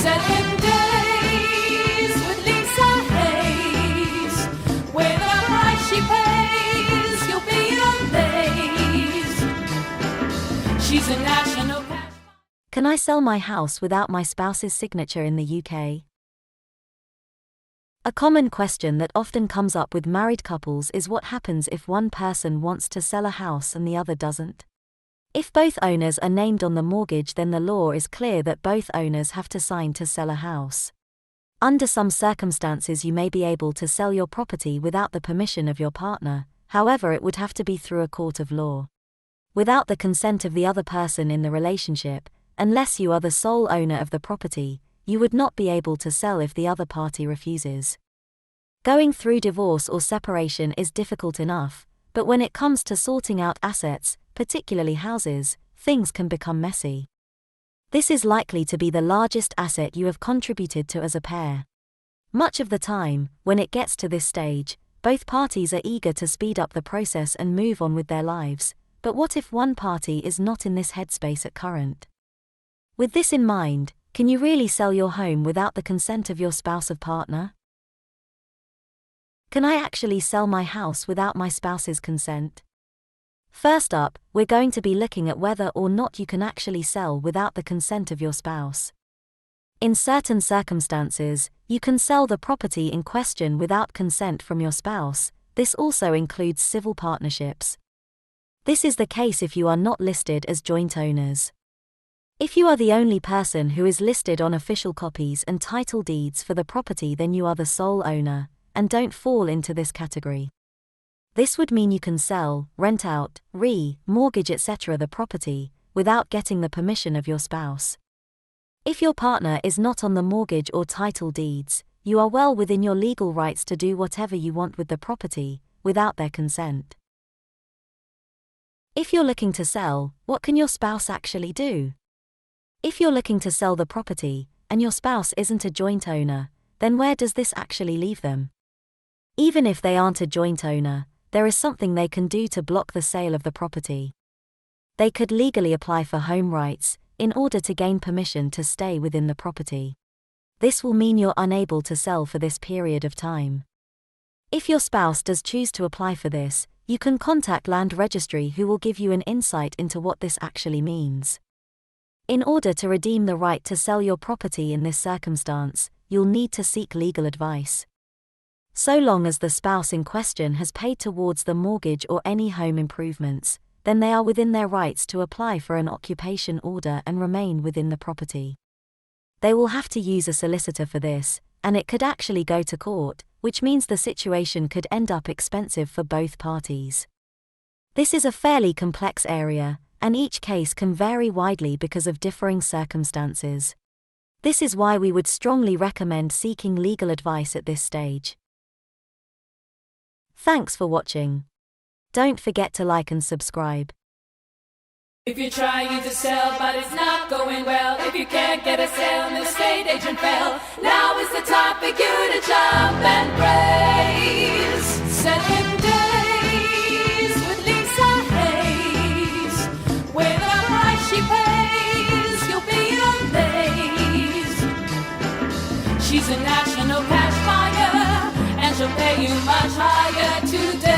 7 days with Lisa Hayes. With the price she pays, you'll be amazed. She's a national cash. Can I sell my house without my spouse's signature in the UK? A common question that often comes up with married couples is what happens if one person wants to sell a house and the other doesn't. If both owners are named on the mortgage, then the law is clear that both owners have to sign to sell a house. Under some circumstances, you may be able to sell your property without the permission of your partner, however, it would have to be through a court of law. Without the consent of the other person in the relationship, unless you are the sole owner of the property, you would not be able to sell if the other party refuses. Going through divorce or separation is difficult enough, but when it comes to sorting out assets, particularly houses, things can become messy. This is likely to be the largest asset you have contributed to as a pair. Much of the time, when it gets to this stage, both parties are eager to speed up the process and move on with their lives, but what if one party is not in this headspace at current? With this in mind, can you really sell your home without the consent of your spouse or partner? Can I actually sell my house without my spouse's consent? First up, we're going to be looking at whether or not you can actually sell without the consent of your spouse. In certain circumstances, you can sell the property in question without consent from your spouse. This also includes civil partnerships. This is the case if you are not listed as joint owners. If you are the only person who is listed on official copies and title deeds for the property, then you are the sole owner, and don't fall into this category. This would mean you can sell, rent out, mortgage etc. the property, without getting the permission of your spouse. If your partner is not on the mortgage or title deeds, you are well within your legal rights to do whatever you want with the property, without their consent. If you're looking to sell, what can your spouse actually do? If you're looking to sell the property, and your spouse isn't a joint owner, then where does this actually leave them? Even if they aren't a joint owner, there is something they can do to block the sale of the property. They could legally apply for home rights, in order to gain permission to stay within the property. This will mean you're unable to sell for this period of time. If your spouse does choose to apply for this, you can contact Land Registry, who will give you an insight into what this actually means. In order to redeem the right to sell your property in this circumstance, you'll need to seek legal advice. So long as the spouse in question has paid towards the mortgage or any home improvements, then they are within their rights to apply for an occupation order and remain within the property. They will have to use a solicitor for this, and it could actually go to court, which means the situation could end up expensive for both parties. This is a fairly complex area, and each case can vary widely because of differing circumstances. This is why we would strongly recommend seeking legal advice at this stage. Thanks for watching. Don't forget to like and subscribe. If you're trying to sell but it's not going well, if you can't get a sale and the estate agent fell, now is the time for you to jump and praise. 7 days with Lisa Hayes. With the price she pays, you'll be amazed. She's a national cash buyer, and she'll pay you much higher today.